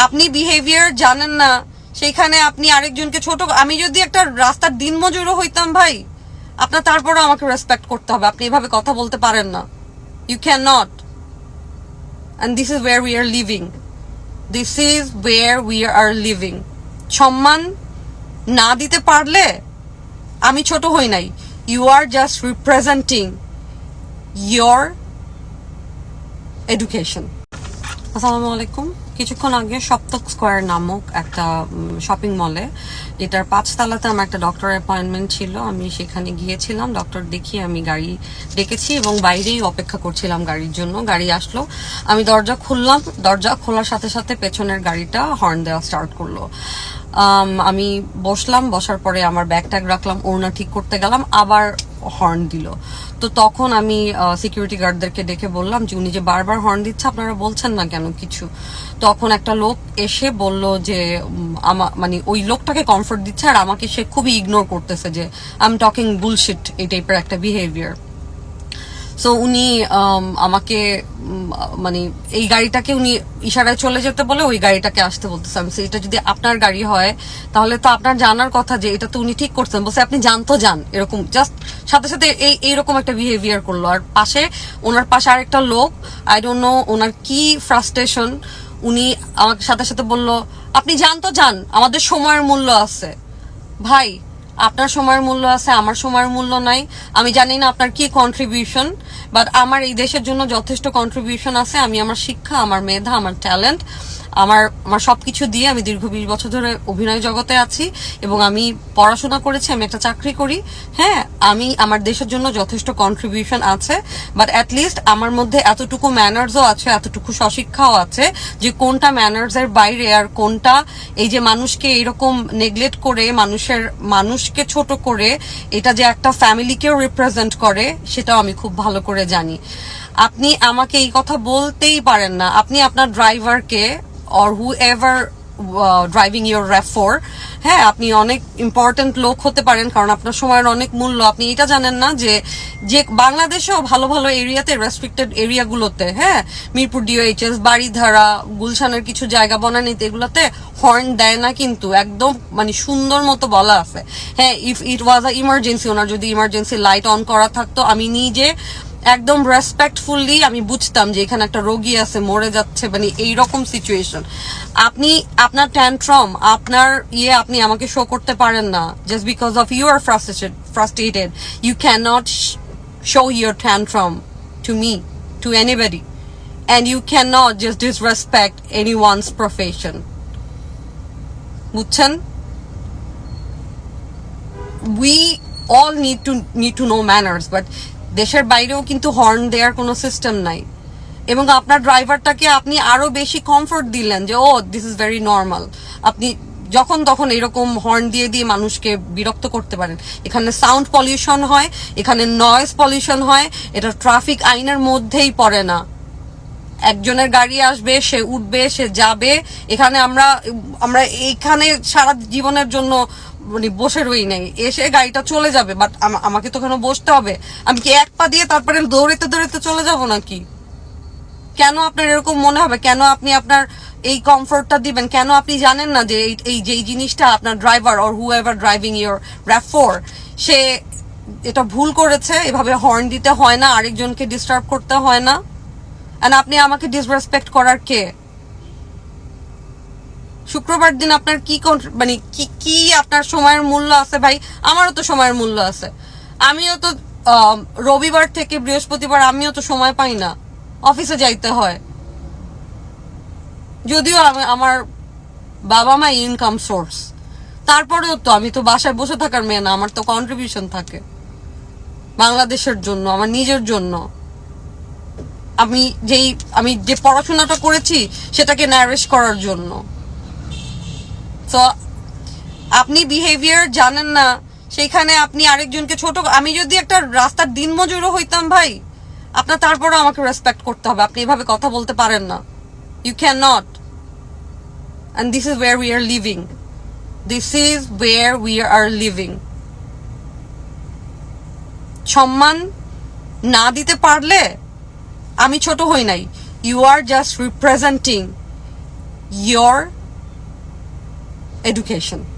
আপনি বিহেভিয়ার জানেন না, সেইখানে আপনি আরেকজনকে ছোট। আমি যদি একটা রাস্তার দিনমজুরও হইতাম ভাই, আপনার তারপরে আমাকে রেসপেক্ট করতে হবে। আপনি এভাবে কথা বলতে পারেন না, you can not. And this is war we are living, this is war we are living. সম্মান না দিতে পারলে আমি ছোট হই নাই, you are just representing your education. আসসালামু আলাইকুম। কিছুক্ষণ আগে সপ্তক স্কোয়ার নামক একটা শপিং মলে, এটার 5 তলাতে আমার একটা ডক্টর অ্যাপয়েন্টমেন্ট ছিল। আমি সেখানে গিয়েছিলাম, ডক্টর দেখিয়ে আমি গাড়ি ডেকেছি এবং বাইরেই অপেক্ষা করছিলাম গাড়ির জন্য। গাড়ি আসলো, আমি দরজা খুললাম, দরজা খোলার সাথে সাথে পেছনের গাড়িটা হর্ন দেওয়া স্টার্ট করলো। আমি বসলাম, বসার পরে আমার ব্যাগ ট্যাগ রাখলাম, ওড়না ঠিক করতে গেলাম, আবার হর্ন দিল। তো তখন আমি সিকিউরিটি গার্ডদেরকে ডেকে বললাম যে উনি যে বারবার হর্ন দিচ্ছে আপনারা বলছেন না কেন কিছু। তখন একটা লোক এসে বলল যে মানে ওই লোকটাকে কমফোর্ট দিচ্ছে আর আমাকে সে খুবই ইগনোর করতেছে, যে আই এম টকিং বুলশিট, এই টাইপের একটা বিহেভিয়ার। সো উনি আমাকে মানে এই গাড়িটাকে উনি ইশারায় চলে যেতে বলে ওই গাড়িটাকে আসতে বলতেছে। আমি এটা যদি আপনার গাড়ি হয় তাহলে তো আপনার জানার কথা যে এটা তো উনি ঠিক করছেন। বলছে আপনি জানতো যান, এরকম জাস্ট সাথে সাথে এইরকম একটা বিহেভিয়ার করলো। আর ওনার পাশে আরেকটা লোক, আই ডোন্ট নো ওনার কি ফ্রাস্ট্রেশন, উনি আমাকে সাথে সাথে বলল আপনি জানতো যান, আমাদের সময়ের মূল্য আছে। ভাই, আপনার সময়ের মূল্য আছে, আমার সময়ের মূল্য নাই। আমি জানি না আপনার কি কন্ট্রিবিউশন, বাট আমার এই দেশের জন্য যথেষ্ট কন্ট্রিবিউশন আছে। আমি আমার শিক্ষা, আমার মেধা, আমার ট্যালেন্ট, আমার সবকিছু দিয়ে আমি দীর্ঘ 20 বছর ধরে অভিনয় জগতে আছি এবং আমি পড়াশোনা করেছি, আমি একটা চাকরি করি। হ্যাঁ, আমি আমার দেশের জন্য যথেষ্ট কন্ট্রিবিউশন আছে, বাট অ্যাটলিস্ট আমার মধ্যে এতটুকু ম্যানার্সও আছে, এতটুকু স্বশিক্ষাও আছে যে কোনটা ম্যানার্সের বাইরে আর কোনটা এই যে মানুষকে এরকম নেগলেক্ট করে, মানুষকে ছোট করে, এটা যে একটা ফ্যামিলিকেও রিপ্রেজেন্ট করে সেটাও আমি খুব ভালো করে জানি। আপনি আমাকে এই কথা বলতেই পারেন না। আপনি আপনার ড্রাইভারকে or whoever driving your RAV4, হ্যাঁ, আপনি অনেক ইম্পর্টেন্ট লোক হতে পারেন কারণ আপনার সময়ের অনেক মূল্য। আপনি এটা জানেন না যে বাংলাদেশেও ভালো ভালো এরিয়াতে, রেস্ট্রিক্টেড এরিয়াগুলোতে, হ্যাঁ, মিরপুর DOHS, বাড়িধারা, গুলশানের কিছু জায়গা বনানীতে, এগুলোতে হর্ন দেয় না, কিন্তু একদম মানে সুন্দর মতো বলা আছে। হ্যাঁ, if it was a emergency, ওনার যদি ইমার্জেন্সি লাইট অন করা থাকতো, আমি নিজে একদম রেসপেক্টফুলি আমি বুঝতাম যে এখানে একটা রোগী আছে, মরে যাচ্ছে, মানে এইরকম সিচুয়েশন। আপনি আপনার ট্যান্ট্রাম, আপনার আপনি আমাকে শো করতে পারেন না। Just because of you are frustrated, you can not show your tantrum to me, to anybody, and you can not just disrespect anyone's profession. বুঝছেন? We all need to know manners, but দেশের বাইরেও কিন্তু horn দেওয়ার কোনো system নাই। এবং আপনার ড্রাইভারটাকে আপনি আরো বেশি কমফোর্ট দিলেন যে ও দিস ইজ ভেরি নর্মাল। আপনি যখন তখন এরকম হর্ন দিয়ে দিয়ে মানুষকে বিরক্ত করতে পারেন। এখানে সাউন্ড পলিউশন হয়, এখানে নয়েজ পলিউশন হয়, এটা ট্রাফিক আইনের মধ্যেই পড়ে না। একজনের গাড়ি আসবে, সে উঠবে, সে যাবে। এখানে আমরা এইখানে সারা জীবনের জন্য মানে বসে রই নাই, এসে গাড়িটা চলে যাবে, বাট আমাকে তো ওখানে বসতে হবে। আমি কি এক পা দিয়ে তারপরে দৌড়াতে দৌড়াতে চলে যাব নাকি? কেন আপনার এরকম মনে হবে? কেন আপনি আপনার এই কমফোর্টটা দিবেন? কেন আপনি জানেন না যে এই জিনিসটা আপনার driver or whoever driving your RAV4, সে এটা ভুল করেছে, এভাবে হর্ন দিতে হয় না, আরেকজনকে ডিস্টার্ব করতে হয় না। এন্ড আপনি আমাকে ডিসরেসপেক্ট করার কে? শুক্রবার দিন আপনার কি মানে কি আপনার সময়ের মূল্য আছে ভাই? আমারও তো সময়ের মূল্য আছে। আমিও তো রবিবার থেকে বৃহস্পতিবার আমিও তো সময় পাই না, অফিসে যাইতে হয়। যদিও আমার বাবা মা ইনকাম সোর্স, তারপরেও তো আমি তো বাসায় বসে থাকার মেয়ে না, আমার তো কন্ট্রিবিউশন থাকে বাংলাদেশের জন্য, আমার নিজের জন্য। আমি যে পড়াশোনাটা করেছি সেটাকে নারিশ করার জন্য। তো আপনি বিহেভিয়ার জানেন না, সেইখানে আপনি আরেকজনকে ছোট। আমি যদি একটা রাস্তার দিনমজুরও হইতাম ভাই, আপনার তারপরে আমাকে রেসপেক্ট করতে হবে। আপনি এভাবে কথা বলতে পারেন না, you can not. And this is war we are living, this is war we are living. সম্মান না দিতে পারলে আমি ছোট হই নাই, you are just representing your education.